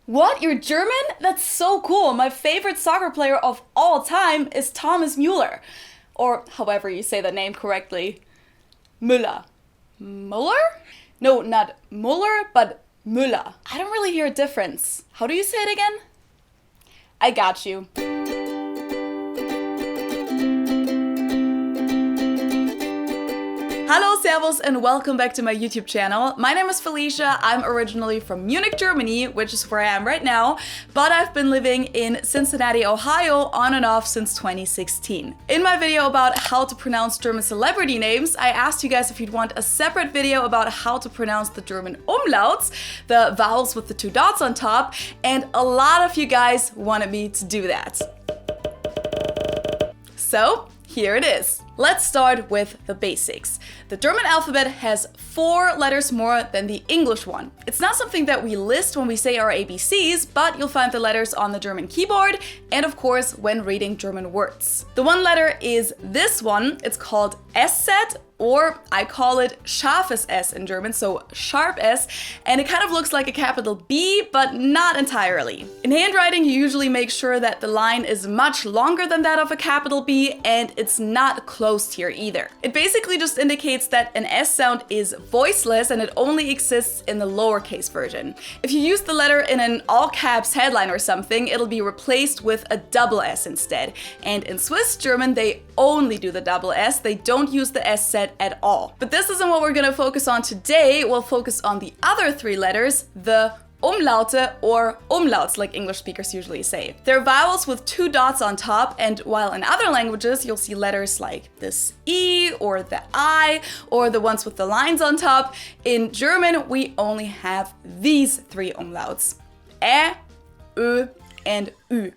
What? You're German? That's so cool. My favorite soccer player of all time is Thomas Müller. Or however you say the name correctly. Müller. Müller? No, not Müller, but Müller. I don't really hear a difference. How do you say it again? I got you. Hello, servus, and welcome back to my YouTube channel. My name is Felicia. I'm originally from Munich, Germany, which is where I am right now, but I've been living in Cincinnati, Ohio on and off since 2016. In my video about how to pronounce German celebrity names, I asked you guys if you'd want a separate video about how to pronounce the German umlauts, the vowels with the two dots on top, and a lot of you guys wanted me to do that. So, here it is. Let's start with the basics. The German alphabet has 4 letters more than the English one. It's not something that we list when we say our ABCs, but you'll find the letters on the German keyboard and of course when reading German words. The one letter is this one. It's called Eszett, or I call it scharfes S in German, so sharp S, and it kind of looks like a capital B, but not entirely. In handwriting, you usually make sure that the line is much longer than that of a capital B, and it's not closed here either. It basically just indicates that an S sound is voiceless and it only exists in the lowercase version. If you use the letter in an all caps headline or something, it'll be replaced with a double S instead. And in Swiss German, they only do the double S, they don't use the S set at all. But this isn't what we're gonna focus on today. We'll focus on the other 3 letters, the Umlaute or umlauts, like English speakers usually say. They're vowels with 2 dots on top, and while in other languages you'll see letters like this E or the I or the ones with the lines on top, in German we only have these 3 umlauts. Ä, Ö, and Ü.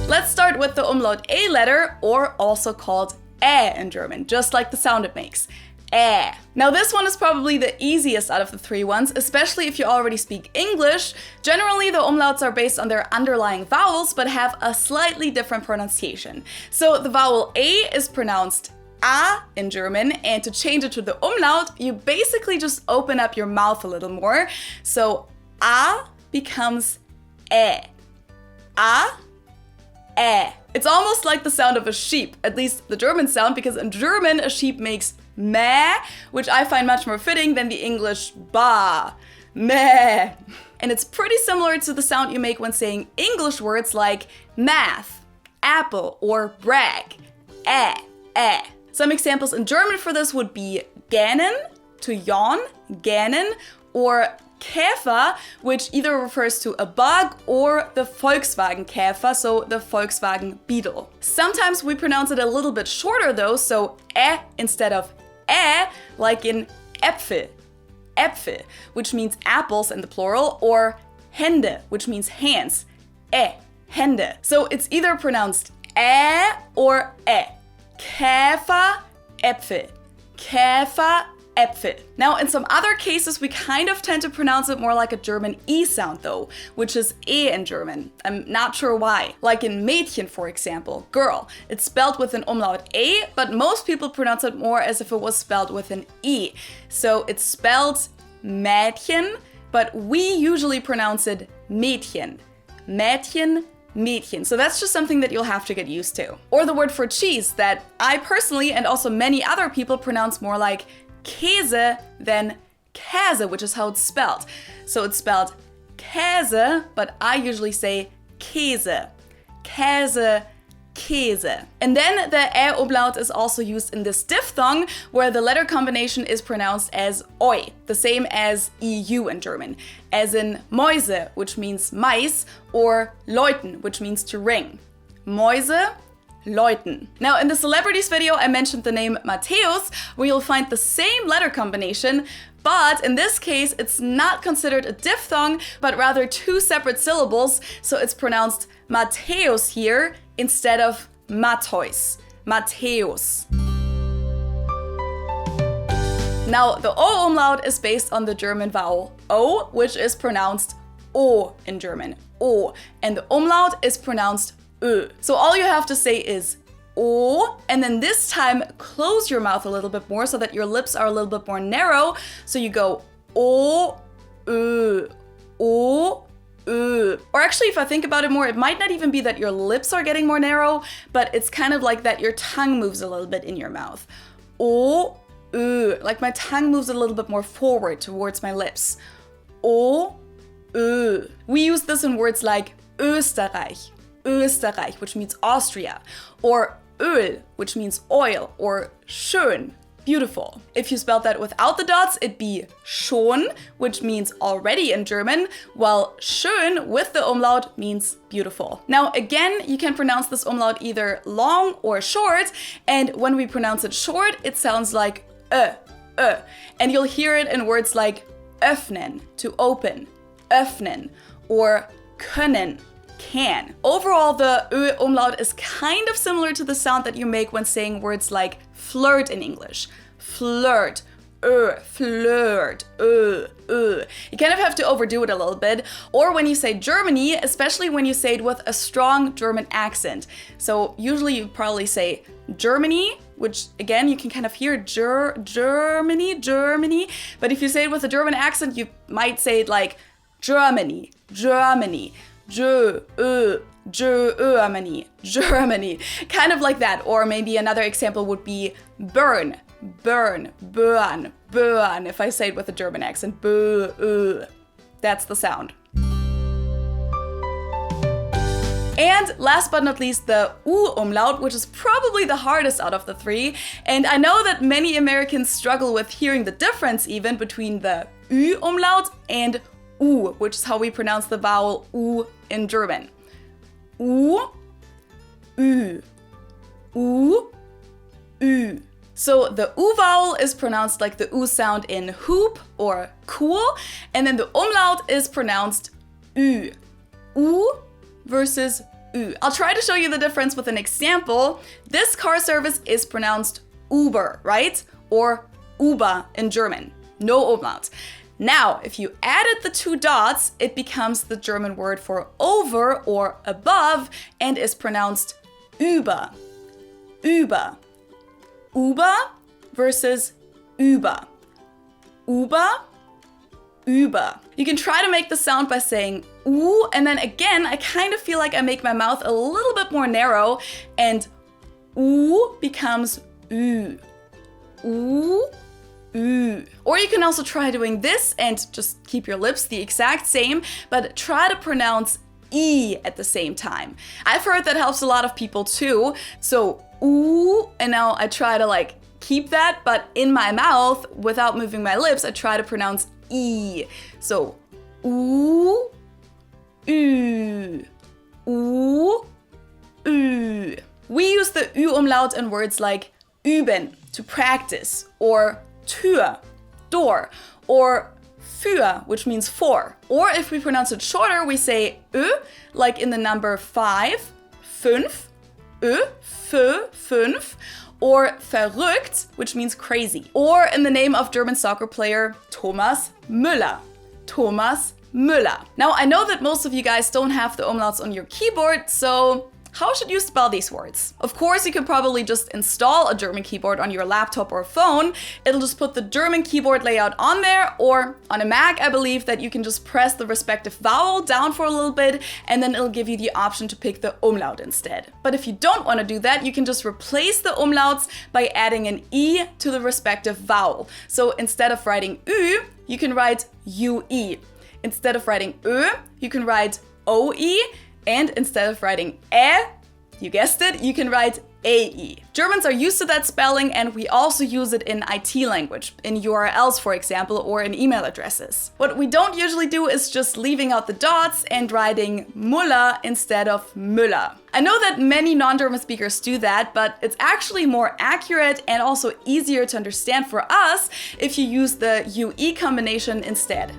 Let's start with the umlaut A letter, or also called Ä in German, just like the sound it makes. Ä. Now this one is probably the easiest out of the 3 ones, especially if you already speak English. Generally, the umlauts are based on their underlying vowels, but have a slightly different pronunciation. So the vowel A is pronounced A in German, and to change it to the umlaut, you basically just open up your mouth a little more. So A becomes Ä. A, Ä. It's almost like the sound of a sheep, at least the German sound, because in German a sheep makes meh, which I find much more fitting than the English ba, meh. And it's pretty similar to the sound you make when saying English words like math, apple, or brag. Eh. Some examples in German for this would be gähnen, to yawn, gähnen, or Käfer, which either refers to a bug or the Volkswagen Käfer, so the Volkswagen Beetle. Sometimes we pronounce it a little bit shorter though, so instead of like in Äpfel, which means apples in the plural, or Hände, which means hands, Hände. So it's either pronounced or Käfer, Äpfel, Käfer, Äpfel. Now, in some other cases, we kind of tend to pronounce it more like a German E sound though, which is E in German. I'm not sure why. Like in Mädchen, for example, girl. It's spelled with an umlaut A, but most people pronounce it more as if it was spelled with an E. So it's spelled Mädchen, but we usually pronounce it Mädchen. Mädchen, Mädchen. So that's just something that you'll have to get used to. Or the word for cheese that I personally and also many other people pronounce more like Käse than Käse, which is how it's spelled. So it's spelled Käse, but I usually say Käse. Käse, Käse. And then the Ä umlaut is also used in this diphthong, where the letter combination is pronounced as Oi, the same as EU in German, as in Mäuse, which means mice, or läuten, which means to ring. Mäuse, läuten. Now, in the celebrities video, I mentioned the name Matthäus, where you'll find the same letter combination, but in this case, it's not considered a diphthong, but rather 2 separate syllables, so it's pronounced Matthäus here instead of Matthäus. Matthäus. Now, the O umlaut is based on the German vowel O, which is pronounced O in German. O. And the umlaut is pronounced Ö. So all you have to say is O, and then this time close your mouth a little bit more so that your lips are a little bit more narrow. So you go O, Ö. Or actually, if I think about it more, it might not even be that your lips are getting more narrow, but it's kind of like that your tongue moves a little bit in your mouth. O, Ö. Like my tongue moves a little bit more forward towards my lips. O, Ö. We use this in words like Österreich, Österreich, which means Austria, or Öl, which means oil, or schön, beautiful. If you spelled that without the dots, it'd be schon, which means already in German, while schön with the umlaut means beautiful. Now again, you can pronounce this umlaut either long or short, and when we pronounce it short, it sounds like and you'll hear it in words like öffnen, to open, öffnen, or können, can. Overall, the Ö umlaut is kind of similar to the sound that you make when saying words like flirt in English. Flirt, flirt, You kind of have to overdo it a little bit. Or when you say Germany, especially when you say it with a strong German accent. So usually you probably say Germany, which again, you can kind of hear Germany. But if you say it with a German accent, you might say it like Germany. Germany. Kind of like that. Or maybe another example would be burn. If I say it with a German accent. That's the sound. And last but not least, the U umlaut, which is probably the hardest out of the three. And I know that many Americans struggle with hearing the difference even between the Ü umlaut and U, which is how we pronounce the vowel U in German. U, Ü, U, Ü. So the U vowel is pronounced like the U sound in hoop or cool, and then the umlaut is pronounced Ü. U versus Ü. I'll try to show you the difference with an example. This car service is pronounced Uber, right? Or Uber in German. No umlaut. Now, if you added the two dots, it becomes the German word for over or above and is pronounced über. Über. Uber versus über. Uber, über. You can try to make the sound by saying U, and then again, I kind of feel like I make my mouth a little bit more narrow, and U becomes Ü. U, Ü. Or you can also try doing this and just keep your lips the exact same, but try to pronounce I at the same time. I've heard that helps a lot of people too. So U, and now I try to like keep that, but in my mouth, without moving my lips, I try to pronounce I. So U, Ü, U, Ü. We use the Ü umlaut in words like üben, to practice, or Tür, door, or für, which means for. Or if we pronounce it shorter, we say Ö, like in the number 5, 5, Ö, fö, 5, or verrückt, which means crazy. Or in the name of German soccer player Thomas Müller. Thomas Müller. Now, I know that most of you guys don't have the umlauts on your keyboard, so how should you spell these words? Of course, you can probably just install a German keyboard on your laptop or phone. It'll just put the German keyboard layout on there, or on a Mac, I believe that you can just press the respective vowel down for a little bit, and then it'll give you the option to pick the umlaut instead. But if you don't want to do that, you can just replace the umlauts by adding an I to the respective vowel. So instead of writing Ü, you can write UI. Instead of writing Ö, you can write OI. And instead of writing you guessed it, you can write AE. Germans are used to that spelling, and we also use it in IT language, in URLs, for example, or in email addresses. What we don't usually do is just leaving out the dots and writing Müller instead of Müller. I know that many non-German speakers do that, but it's actually more accurate and also easier to understand for us if you use the UE combination instead.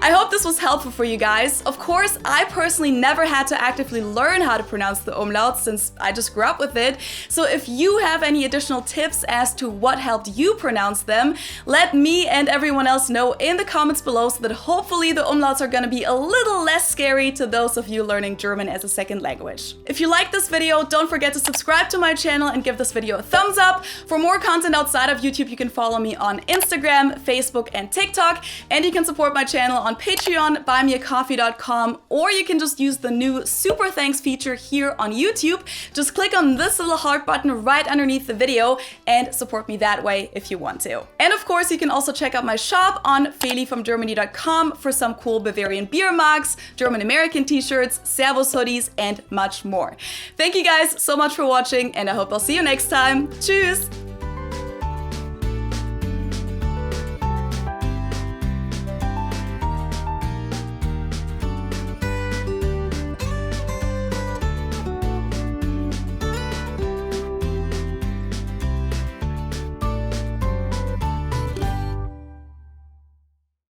I hope this was helpful for you guys. Of course, I personally never had to actively learn how to pronounce the umlauts since I just grew up with it. So if you have any additional tips as to what helped you pronounce them, let me and everyone else know in the comments below so that hopefully the umlauts are gonna be a little less scary to those of you learning German as a second language. If you like this video, don't forget to subscribe to my channel and give this video a thumbs up. For more content outside of YouTube, you can follow me on Instagram, Facebook, and TikTok, and you can support my channel on Patreon, buymeacoffee.com, or you can just use the new super thanks feature here on YouTube. Just click on this little heart button right underneath the video and support me that way if you want to. And of course, you can also check out my shop on felifromgermany.com for some cool Bavarian beer mugs, German American t-shirts, Servus hoodies, and much more. Thank you guys so much for watching, and I hope I'll see you next time. Tschüss!